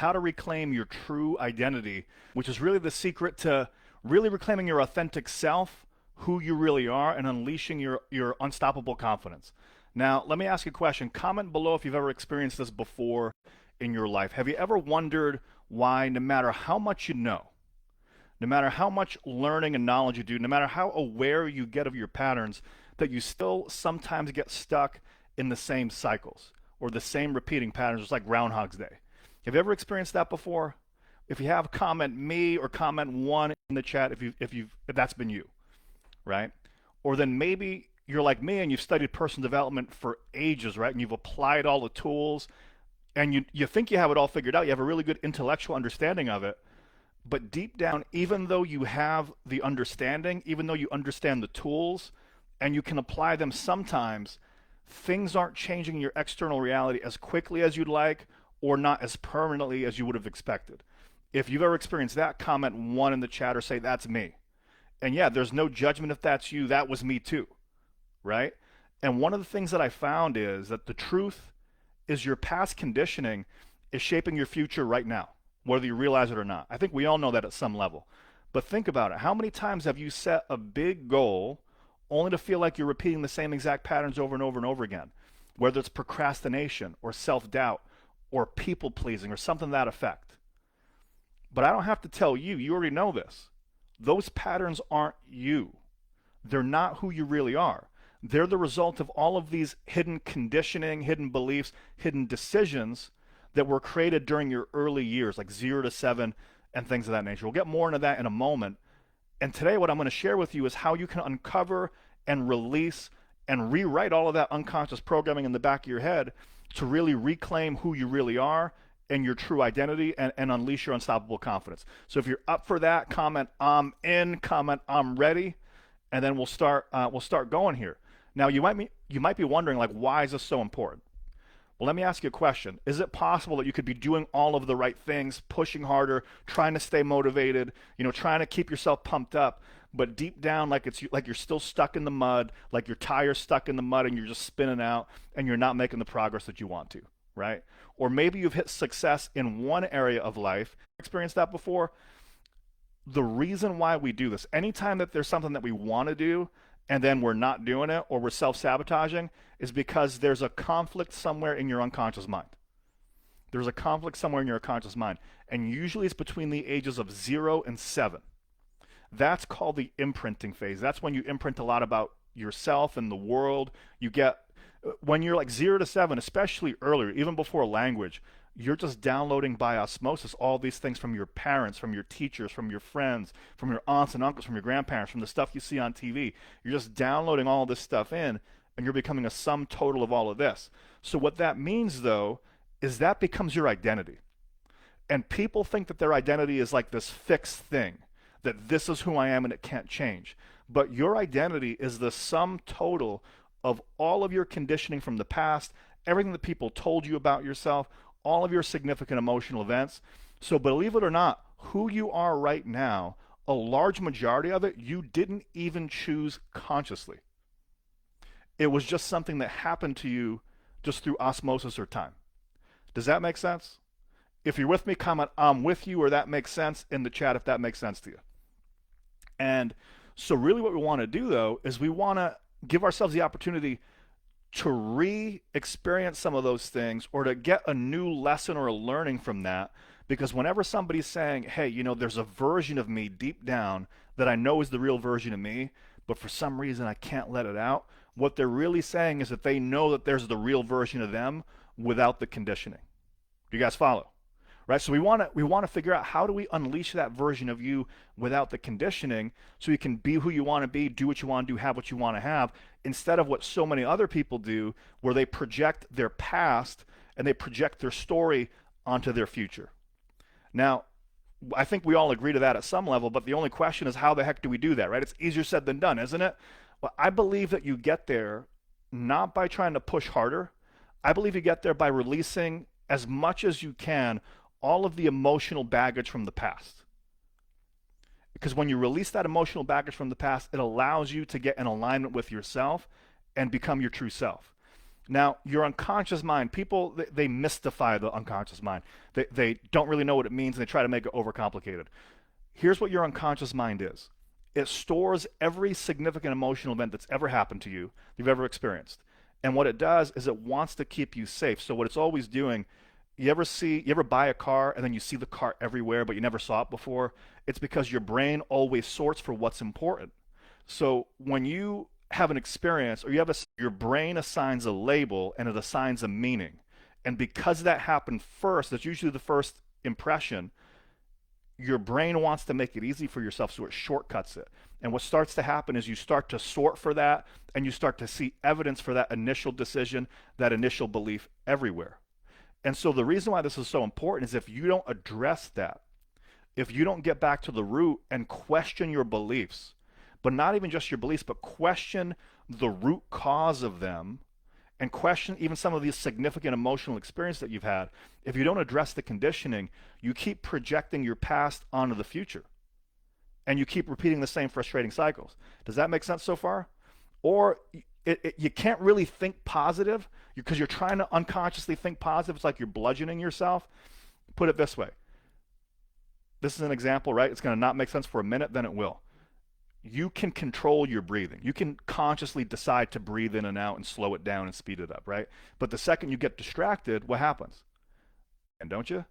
how to reclaim your true identity, which is really the secret to really reclaiming your authentic self, who you really are, and unleashing your unstoppable confidence. Now, let me ask you a question. Comment below if you've ever experienced this before in your life. Have you ever wondered why, no matter how much you know, no matter how much learning and knowledge you do, no matter how aware you get of your patterns, that you still sometimes get stuck in the same cycles or the same repeating patterns, just like Groundhog's Day? Have you ever experienced that before? If you have, comment me or comment one in the chat if that's been you, right? Or then maybe you're like me and you've studied personal development for ages, right? And you've applied all the tools and you think you have it all figured out. You have a really good intellectual understanding of it. But deep down, even though you have the understanding, even though you understand the tools and you can apply them sometimes, things aren't changing your external reality as quickly as you'd like or not as permanently as you would have expected. If you've ever experienced that, comment one in the chat or say, that's me. And yeah, there's no judgment if that's you. That was me too, right? And one of the things that I found is that the truth is your past conditioning is shaping your future right now, whether you realize it or not. I think we all know that at some level. But think about it. How many times have you set a big goal only to feel like you're repeating the same exact patterns over and over and over again? Whether it's procrastination or self-doubt or people-pleasing or something to that effect. But I don't have to tell you. You already know this. Those patterns aren't you. They're not who you really are. They're the result of all of these hidden conditioning, hidden beliefs, hidden decisions that were created during your early years, like 0 to 7 and things of that nature. We'll get more into that in a moment. And today what I'm going to share with you is how you can uncover and release and rewrite all of that unconscious programming in the back of your head to really reclaim who you really are and your true identity and unleash your unstoppable confidence. So if you're up for that, comment I'm in, comment I'm ready, and then we'll start going here. Now you might be wondering, like, why is this so important? Well, let me ask you a question. Is it possible that you could be doing all of the right things, pushing harder, trying to stay motivated, trying to keep yourself pumped up, but deep down like you're still stuck in the mud, like your tire's stuck in the mud and you're just spinning out and you're not making the progress that you want to, right? Or maybe you've hit success in one area of life. Experienced that before? The reason why we do this, anytime that there's something that we want to do and then we're not doing it or we're self-sabotaging, is because there's a conflict somewhere in your unconscious mind. There's a conflict somewhere in your unconscious mind. And usually it's between the ages of 0 and 7. That's called the imprinting phase. That's when you imprint a lot about yourself and the world. When you're like 0 to 7, especially earlier, even before language, you're just downloading by osmosis all these things from your parents, from your teachers, from your friends, from your aunts and uncles, from your grandparents, from the stuff you see on TV. You're just downloading all this stuff in, and you're becoming a sum total of all of this. So what that means, though, is that becomes your identity. And people think that their identity is like this fixed thing, that this is who I am and it can't change. But your identity is the sum total of all of your conditioning from the past, everything that people told you about yourself, all of your significant emotional events. So believe it or not, who you are right now, a large majority of it, you didn't even choose consciously. It was just something that happened to you just through osmosis or time. Does that make sense? If you're with me, comment I'm with you, or that makes sense in the chat if that makes sense to you. And so really what we want to do, though, is we want to give ourselves the opportunity to re-experience some of those things or to get a new lesson or a learning from that. Because whenever somebody's saying, hey, there's a version of me deep down that I know is the real version of me, but for some reason I can't let it out, what they're really saying is that they know that there's the real version of them without the conditioning. Do you guys follow? Right? So we want to figure out, how do we unleash that version of you without the conditioning so you can be who you want to be, do what you want to do, have what you want to have, instead of what so many other people do where they project their past and they project their story onto their future. Now, I think we all agree to that at some level, but the only question is, how the heck do we do that, right? It's easier said than done, isn't it? Well, I believe that you get there not by trying to push harder. I believe you get there by releasing as much as you can all of the emotional baggage from the past. Because when you release that emotional baggage from the past, it allows you to get in alignment with yourself and become your true self. Now, your unconscious mind, people, they mystify the unconscious mind. They don't really know what it means and they try to make it overcomplicated. Here's what your unconscious mind is. It stores every significant emotional event that's ever happened to you, you've ever experienced. And what it does is it wants to keep you safe. So what it's always doing, you ever buy a car and then you see the car everywhere but you never saw it before? It's because your brain always sorts for what's important. So when you have an experience or your brain assigns a label and it assigns a meaning. And because that happened first, that's usually the first impression, your brain wants to make it easy for yourself, so it shortcuts it. And what starts to happen is you start to sort for that and you start to see evidence for that initial decision, that initial belief everywhere. And so the reason why this is so important is if you don't address that, if you don't get back to the root and question your beliefs, but not even just your beliefs, but question the root cause of them and question even some of these significant emotional experience that you've had, if you don't address the conditioning, you keep projecting your past onto the future. And you keep repeating the same frustrating cycles. Does that make sense so far? Or you can't really think positive because you're trying to unconsciously think positive. It's like you're bludgeoning yourself. Put it this way. This is an example, right? It's going to not make sense for a minute, then it will. You can control your breathing. You can consciously decide to breathe in and out and slow it down and speed it up, right? But the second you get distracted, what happens? And don't you?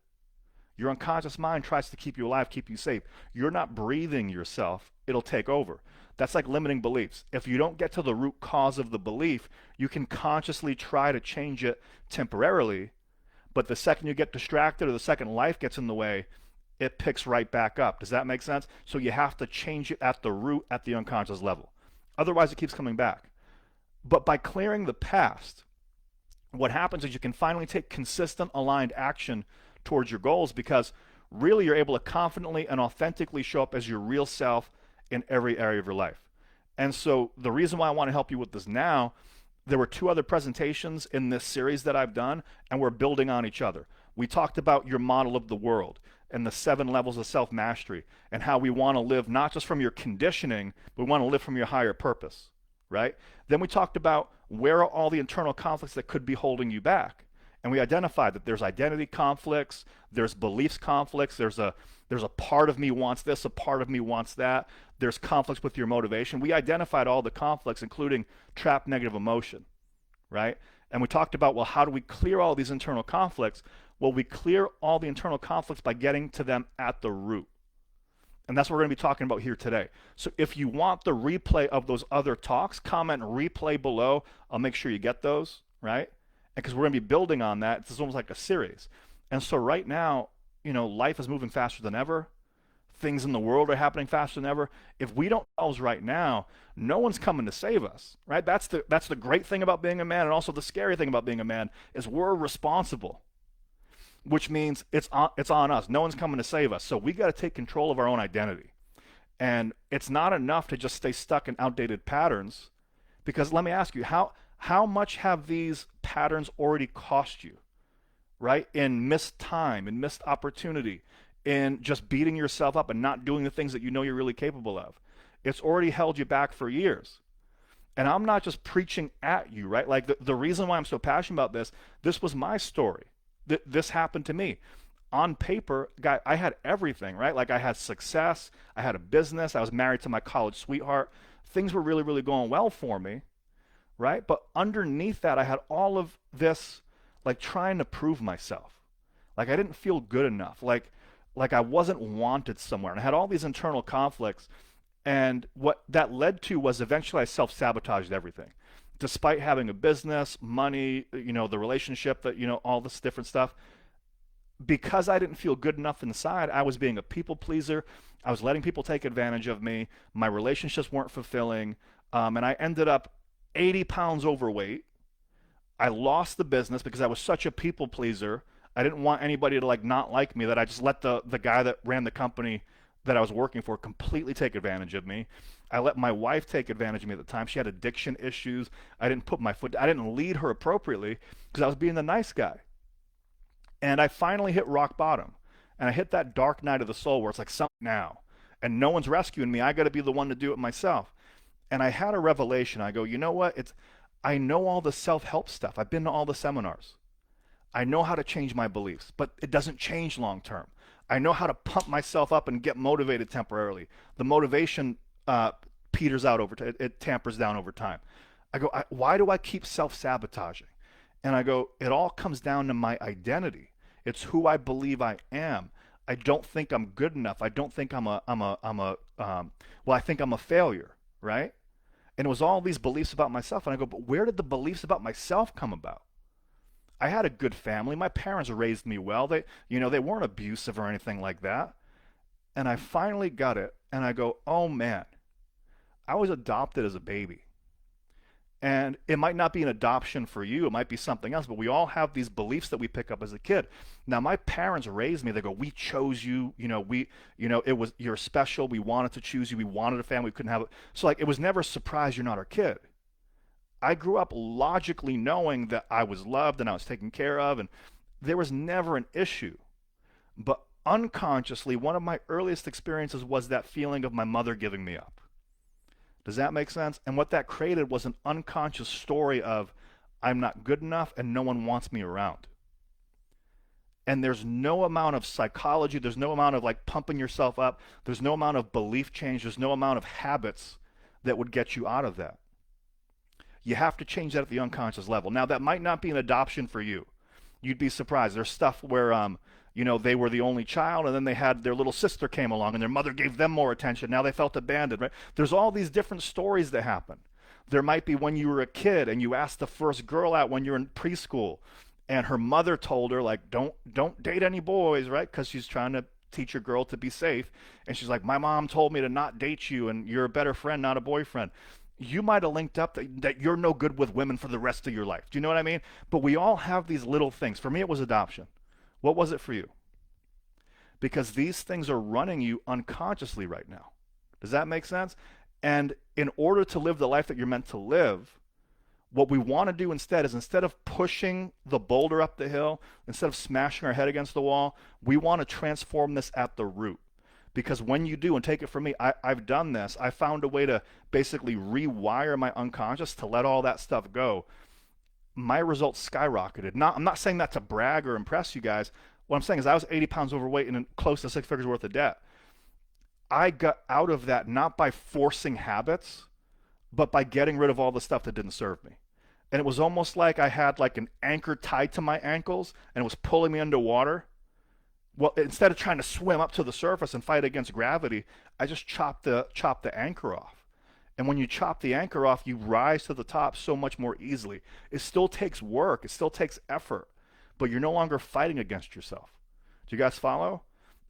Your unconscious mind tries to keep you alive, keep you safe. You're not breathing yourself, it'll take over. That's like limiting beliefs. If you don't get to the root cause of the belief, you can consciously try to change it temporarily, but the second you get distracted or the second life gets in the way, it picks right back up. Does that make sense? So you have to change it at the root, at the unconscious level. Otherwise, it keeps coming back. But by clearing the past, what happens is you can finally take consistent, aligned action towards your goals because really you're able to confidently and authentically show up as your real self in every area of your life. And so the reason why I want to help you with this now, there were 2 other presentations in this series that I've done, and we're building on each other. We talked about your model of the world and the 7 levels of self-mastery and how we want to live not just from your conditioning, but we want to live from your higher purpose, right? Then we talked about where are all the internal conflicts that could be holding you back. And we identified that there's identity conflicts, there's beliefs conflicts, there's a part of me wants this, a part of me wants that. There's conflicts with your motivation. We identified all the conflicts, including trapped negative emotion, right? And we talked about, well, how do we clear all these internal conflicts? Well, we clear all the internal conflicts by getting to them at the root. And that's what we're going to be talking about here today. So if you want the replay of those other talks, comment replay below. I'll make sure you get those, right? And because we're going to be building on that, it's almost like a series. And so right now, life is moving faster than ever. Things in the world are happening faster than ever. If we don't ourselves right now, no one's coming to save us, right? That's the great thing about being a man, and also the scary thing about being a man is we're responsible, which means it's on us. No one's coming to save us. So we got to take control of our own identity. And it's not enough to just stay stuck in outdated patterns, because let me ask you, how much have these patterns already cost you, right? In missed time, in missed opportunity, in just beating yourself up and not doing the things that you know you're really capable of. It's already held you back for years. And I'm not just preaching at you, right? Like the reason why I'm so passionate about this was my story. This happened to me. On paper, guy, I had everything, right? Like I had success, I had a business, I was married to my college sweetheart. Things were really, really going well for me, right? But underneath that, I had all of this, like trying to prove myself. Like I didn't feel good enough. Like I wasn't wanted somewhere. And I had all these internal conflicts. And what that led to was eventually I self-sabotaged everything. Despite having a business, money, the relationship, that, all this different stuff, because I didn't feel good enough inside, I was being a people pleaser. I was letting people take advantage of me. My relationships weren't fulfilling. And I ended up 80 pounds overweight. I lost the business because I was such a people pleaser. I didn't want anybody to not like me, that I just let the guy that ran the company that I was working for completely take advantage of me. I let my wife take advantage of me at the time. She had addiction issues. I didn't lead her appropriately because I was being the nice guy. And I finally hit rock bottom. And I hit that dark night of the soul where it's like, something now. And no one's rescuing me. I got to be the one to do it myself. And I had a revelation. I go, you know what? I know all the self-help stuff. I've been to all the seminars. I know how to change my beliefs, but it doesn't change long term. I know how to pump myself up and get motivated temporarily. The motivation peters out it tampers down over time. I go, why do I keep self-sabotaging? And I go, it all comes down to my identity. It's who I believe I am. I don't think I'm good enough. I don't think well, I think I'm a failure, right? And it was all these beliefs about myself. And I go, but where did the beliefs about myself come about? I had a good family. My parents raised me well. They weren't abusive or anything like that. And I finally got it. And I go, oh man, I was adopted as a baby. And it might not be an adoption for you. It might be something else. But we all have these beliefs that we pick up as a kid. Now, my parents raised me. They go, we chose you. You're special. We wanted to choose you. We wanted a family. We couldn't have it. So like, it was never a surprise you're not our kid. I grew up logically knowing that I was loved and I was taken care of, and there was never an issue. But unconsciously, one of my earliest experiences was that feeling of my mother giving me up. Does that make sense? And what that created was an unconscious story of I'm not good enough and no one wants me around. And there's no amount of psychology, there's no amount of like pumping yourself up, there's no amount of belief change, there's no amount of habits that would get you out of that. You have to change that at the unconscious level. Now, that might not be an adoption for you. You'd be surprised. There's stuff where, they were the only child, and then they had their little sister came along, and their mother gave them more attention. Now they felt abandoned, right? There's all these different stories that happen. There might be when you were a kid, and you asked the first girl out when you're in preschool, and her mother told her, like, don't date any boys, right? Because she's trying to teach your girl to be safe. And she's like, my mom told me to not date you, and you're a better friend, not a boyfriend. You might have linked up that you're no good with women for the rest of your life. Do you know what I mean? But we all have these little things. For me, it was adoption. What was it for you? Because these things are running you unconsciously right now. Does that make sense? And in order to live the life that you're meant to live, what we want to do instead is, instead of pushing the boulder up the hill, instead of smashing our head against the wall, we want to transform this at the root. Because when you do, and take it from me, I've done this. I found a way to basically rewire my unconscious to let all that stuff go. My results skyrocketed. I'm not saying that to brag or impress you guys. What I'm saying is I was 80 pounds overweight and close to 6 figures worth of debt. I got out of that not by forcing habits, but by getting rid of all the stuff that didn't serve me. And it was almost like I had like an anchor tied to my ankles and it was pulling me underwater. Well, instead of trying to swim up to the surface and fight against gravity, I just chopped the anchor off. And when you chop the anchor off, you rise to the top so much more easily. It still takes work. It still takes effort. But you're no longer fighting against yourself. Do you guys follow?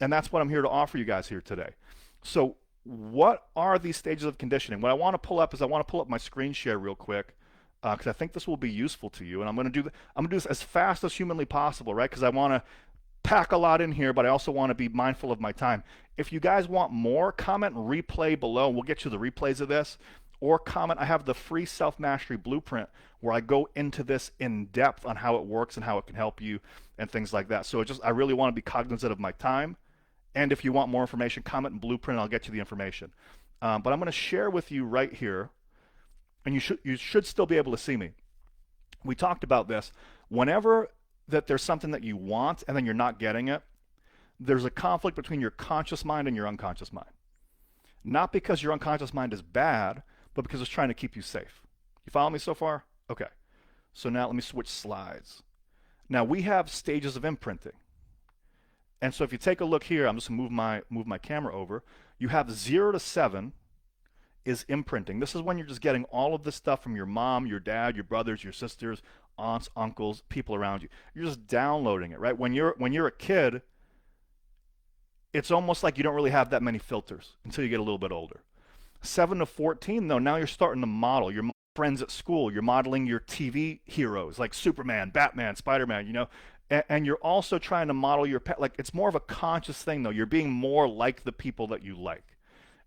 And that's what I'm here to offer you guys here today. So what are these stages of conditioning? What I want to pull up is I want to pull up my screen share real quick, because I think this will be useful to you. And I'm going to do this as fast as humanly possible, right? Because I want to pack a lot in here, but I also want to be mindful of my time. If you guys want more, comment replay below. We'll get you the replays of this. Or comment, I have the free self-mastery blueprint where I go into this in depth on how it works and how it can help you and things like that. So I really want to be cognizant of my time. And if you want more information, comment in blueprint and I'll get you the information. But I'm going to share with you right here, and you should still be able to see me. We talked about this. Whenever that there's something that you want and then you're not getting it, there's a conflict between your conscious mind and your unconscious mind. Not because your unconscious mind is bad, but because it's trying to keep you safe. You follow me so far? Okay. So now let me switch slides. Now we have stages of imprinting. And so if you take a look here, I'm just going to move my camera over. You have 0 to 7 is imprinting. This is when you're just getting all of this stuff from your mom, your dad, your brothers, your sisters, aunts, uncles, people around you. You're just downloading it, right? When you're a kid, it's almost like you don't really have that many filters until you get a little bit older. 7 to 14, though, now you're starting to model your friends at school. You're modeling your TV heroes like Superman, Batman, Spider-Man, and you're also trying to model your pet. Like, it's more of a conscious thing, though. You're being more like the people that you like.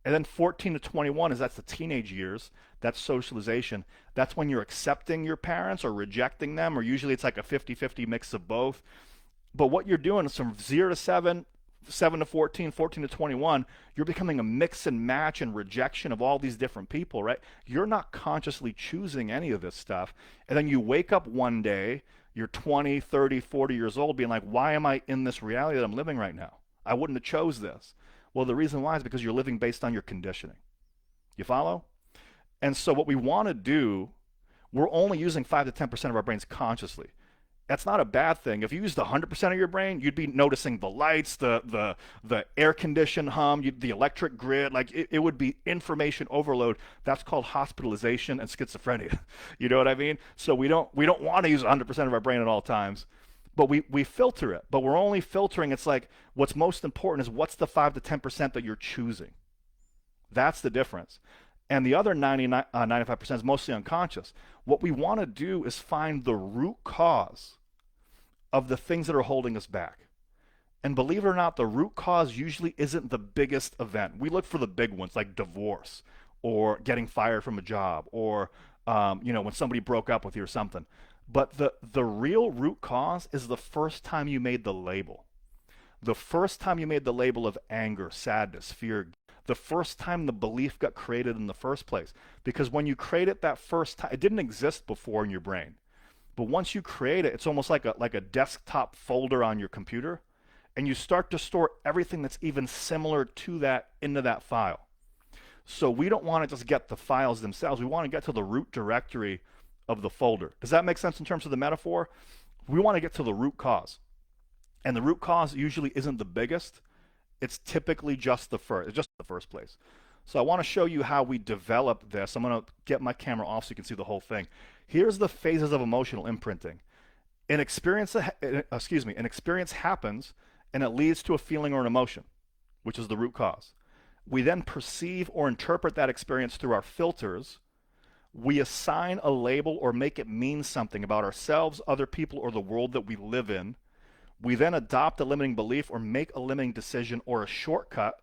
And then 14 to 21 that's the teenage years. That's socialization. That's when you're accepting your parents or rejecting them, or usually it's like a 50-50 mix of both. But what you're doing is from 0 to 7, 7 to 14, 14 to 21, you're becoming a mix and match and rejection of all these different people, right? You're not consciously choosing any of this stuff. And then you wake up one day, you're 20, 30, 40 years old, being like, why am I in this reality that I'm living right now? I wouldn't have chose this. Well, the reason why is because you're living based on your conditioning. You follow? And so what we want to do, we're only using 5 to 10% of our brains consciously. That's not a bad thing. If you used 100% of your brain, you'd be noticing the lights, the air conditioned hum, the electric grid. Like it would be information overload. That's called hospitalization and schizophrenia. You know what I mean? So we don't want to use 100% of our brain at all times, but we filter it. But we're only filtering. It's like what's most important is what's the 5 to 10% that you're choosing. That's the difference. And the other 95% is mostly unconscious. What we want to do is find the root cause of the things that are holding us back. And believe it or not, the root cause usually isn't the biggest event. We look for the big ones like divorce or getting fired from a job or when somebody broke up with you or something. But the real root cause is the first time you made the label. The first time you made the label of anger, sadness, fear, the first time the belief got created in the first place. Because when you create it that first time, it didn't exist before in your brain. But once you create it, it's almost like a desktop folder on your computer. And you start to store everything that's even similar to that into that file. So we don't want to just get the files themselves. We want to get to the root directory of the folder. Does that make sense in terms of the metaphor? We want to get to the root cause. And the root cause usually isn't the biggest. It's typically just the first place. So I want to show you how we develop this. I'm going to get my camera off so you can see the whole thing. Here's the phases of emotional imprinting. An experience happens and it leads to a feeling or an emotion, which is the root cause. We then perceive or interpret that experience through our filters. We assign a label or make it mean something about ourselves, other people, or the world that we live in. We then adopt a limiting belief or make a limiting decision or a shortcut,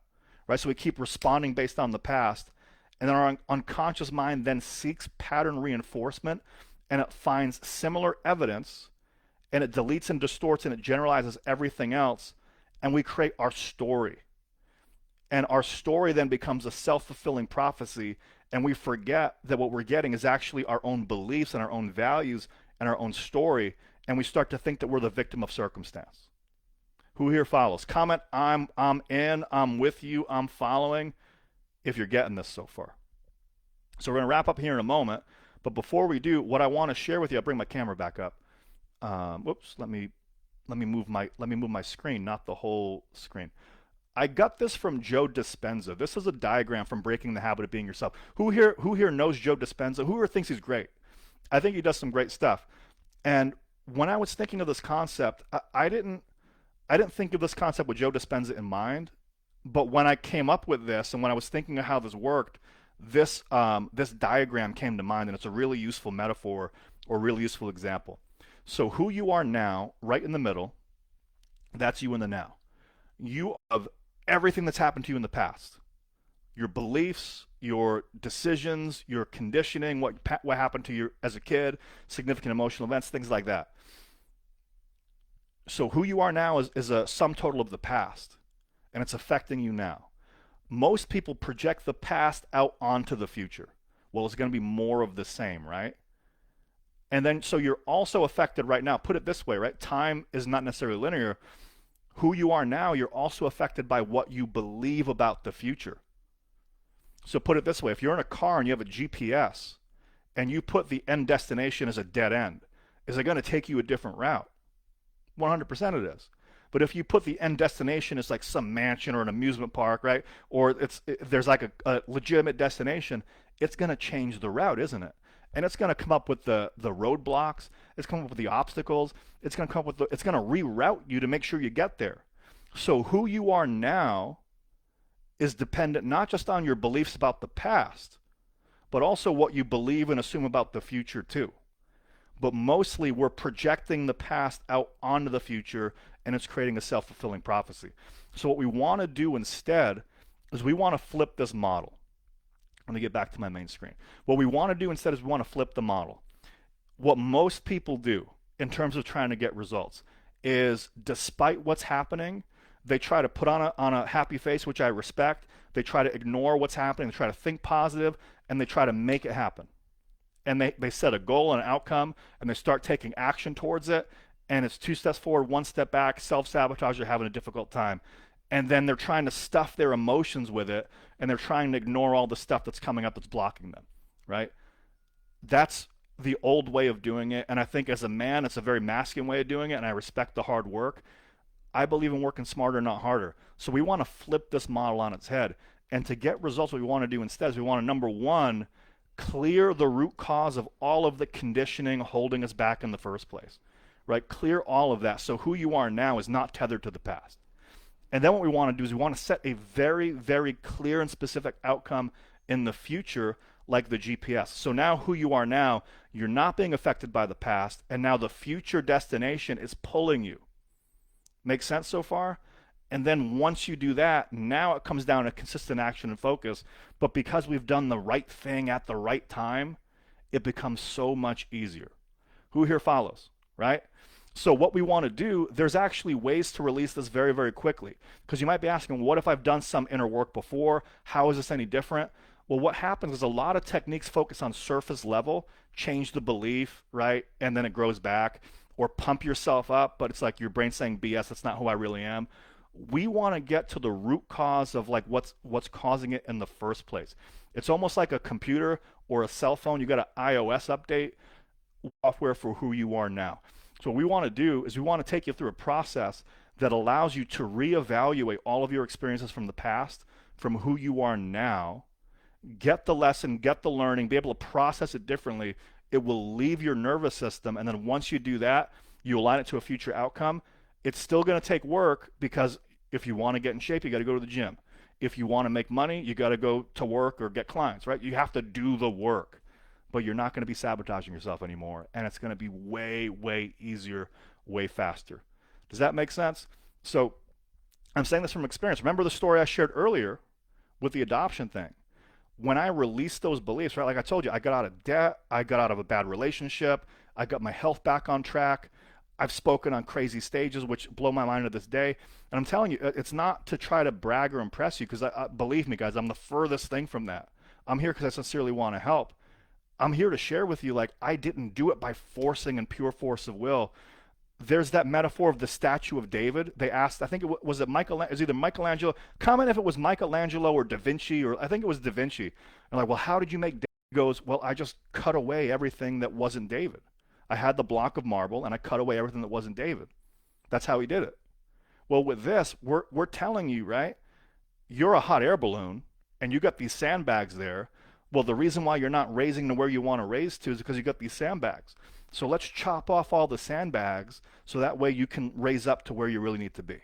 right? So we keep responding based on the past. And then our unconscious mind then seeks pattern reinforcement and it finds similar evidence and it deletes and distorts and it generalizes everything else. And we create our story. And our story then becomes a self-fulfilling prophecy. And we forget that what we're getting is actually our own beliefs and our own values and our own story. And we start to think that we're the victim of circumstance. Who here follows? Comment, I'm in, I'm with you, I'm following, if you're getting this so far. So we're going to wrap up here in a moment. But before we do, what I want to share with you, I'll bring my camera back up. Let me move my screen, not the whole screen. I got this from Joe Dispenza. This is a diagram from Breaking the Habit of Being Yourself. Who here knows Joe Dispenza? Who here thinks he's great? I think he does some great stuff. And when I was thinking of this concept, I didn't think of this concept with Joe Dispenza in mind. But when I came up with this and when I was thinking of how this worked, this diagram came to mind, and it's a really useful metaphor or really useful example. So who you are now, right in the middle, that's you in the now. You have everything that's happened to you in the past. Your beliefs, your decisions, your conditioning, what happened to you as a kid, significant emotional events, things like that. So who you are now is a sum total of the past, and it's affecting you now. Most people project the past out onto the future. Well, it's going to be more of the same, right? And then, so you're also affected right now. Put it this way, right? Time is not necessarily linear. Who you are now, you're also affected by what you believe about the future. So put it this way, if you're in a car and you have a GPS and you put the end destination as a dead end, is it going to take you a different route? 100% it is. But if you put the end destination as like some mansion or an amusement park, right? Or there's like a legitimate destination, it's going to change the route, isn't it? And it's going to come up with the roadblocks. It's coming up with the obstacles. It's going to come up with it's going to reroute you to make sure you get there. So who you are now is dependent not just on your beliefs about the past, but also what you believe and assume about the future too. But mostly we're projecting the past out onto the future, and it's creating a self-fulfilling prophecy. So what we want to do instead is we want to flip this model. Let me get back to my main screen. What we want to do instead is we want to flip the model. What most people do in terms of trying to get results is, despite what's happening, They try to put on a happy face, which I respect. They try to ignore what's happening. They try to think positive, and they try to make it happen. And they set a goal and an outcome, and they start taking action towards it. And it's 2 steps forward, 1 step back, self-sabotage, they're having a difficult time. And then they're trying to stuff their emotions with it, and they're trying to ignore all the stuff that's coming up that's blocking them, right? That's the old way of doing it. And I think as a man, it's a very masculine way of doing it, and I respect the hard work. I believe in working smarter, not harder. So we want to flip this model on its head. And to get results, what we want to do instead is we want to, number one, clear the root cause of all of the conditioning holding us back in the first place, right? Clear all of that. So who you are now is not tethered to the past. And then what we want to do is we want to set a very, very clear and specific outcome in the future, like the GPS. So now who you are now, you're not being affected by the past, and now the future destination is pulling you. Make sense so far? And then once you do that, now it comes down to consistent action and focus. But because we've done the right thing at the right time, it becomes so much easier. Who here follows, right? So what we want to do, there's actually ways to release this very, very quickly. Because you might be asking, what if I've done some inner work before? How is this any different? Well, what happens is a lot of techniques focus on surface level, change the belief, right? And then it grows back. Or pump yourself up, but it's like your brain saying BS, that's not who I really am. We want to get to the root cause of like what's causing it in the first place. It's almost like a computer or a cell phone. You got an iOS update software for who you are now. So what we want to do is we want to take you through a process that allows you to reevaluate all of your experiences from the past, from who you are now, get the lesson, get the learning, be able to process it differently. It will leave your nervous system, and then once you do that, you align it to a future outcome. It's still going to take work, because if you want to get in shape, you got to go to the gym. If you want to make money, you got to go to work or get clients, right? You have to do the work, but you're not going to be sabotaging yourself anymore, and it's going to be way, way easier, way faster. Does that make sense? So I'm saying this from experience. Remember the story I shared earlier with the adoption thing? When I released those beliefs, right, like I told you, I got out of debt, I got out of a bad relationship, I got my health back on track, I've spoken on crazy stages, which blow my mind to this day. And I'm telling you, it's not to try to brag or impress you, because believe me, guys, I'm the furthest thing from that. I'm here because I sincerely want to help. I'm here to share with you, like, I didn't do it by forcing and pure force of will. There's that metaphor of the statue of David. They asked, I think it was either Michelangelo. Comment if it was Michelangelo or Da Vinci, or I think it was Da Vinci. And like, well, how did you make David? He goes, well, I just cut away everything that wasn't David. I had the block of marble, and I cut away everything that wasn't David. That's how he did it. Well, with this, we're telling you, right? You're a hot air balloon, and you got these sandbags there. Well, the reason why you're not raising to where you want to raise to is because you got these sandbags. So let's chop off all the sandbags so that way you can raise up to where you really need to be.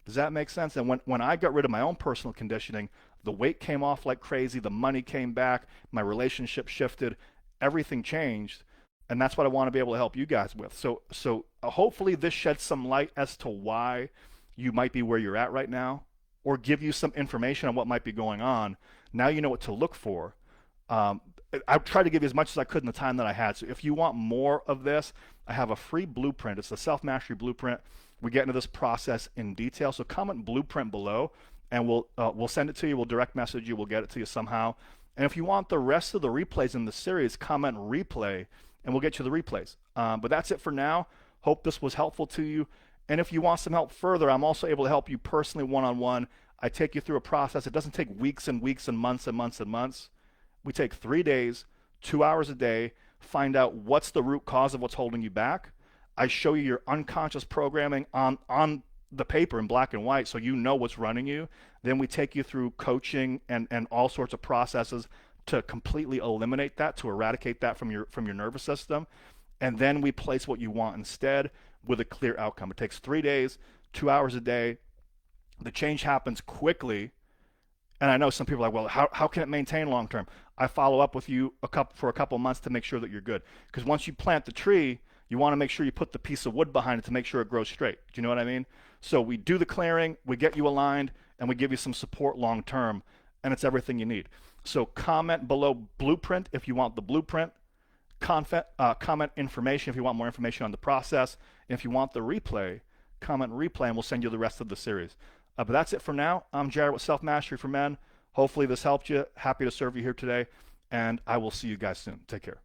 Does that make sense? And when I got rid of my own personal conditioning, the weight came off like crazy, the money came back, my relationship shifted, everything changed, and that's what I want to be able to help you guys with. So hopefully this sheds some light as to why you might be where you're at right now, or give you some information on what might be going on. Now you know what to look for. I've tried to give you as much as I could in the time that I had. So if you want more of this, I have a free blueprint. It's the Self-Mastery Blueprint. We get into this process in detail. So comment blueprint below, and we'll send it to you. We'll direct message you. We'll get it to you somehow. And if you want the rest of the replays in the series, comment replay, and we'll get you the replays. But that's it for now. Hope this was helpful to you. And if you want some help further, I'm also able to help you personally one-on-one. I take you through a process. It doesn't take weeks and weeks and months and months and months. We take 3 days, 2 hours a day, find out what's the root cause of what's holding you back. I show you your unconscious programming on the paper in black and white so you know what's running you. Then we take you through coaching and all sorts of processes to completely eliminate that, to eradicate that from your nervous system. And then we place what you want instead with a clear outcome. It takes 3 days, 2 hours a day. The change happens quickly. And I know some people are like, well, how can it maintain long term? I follow up with you for a couple months to make sure that you're good. Because once you plant the tree, you want to make sure you put the piece of wood behind it to make sure it grows straight. Do you know what I mean? So we do the clearing, we get you aligned, and we give you some support long term, and it's everything you need. So comment below blueprint if you want the blueprint. Comment information if you want more information on the process. And if you want the replay, comment, replay, and we'll send you the rest of the series. But that's it for now. I'm Jared with Self Mastery for Men. Hopefully this helped you. Happy to serve you here today, and I will see you guys soon. Take care.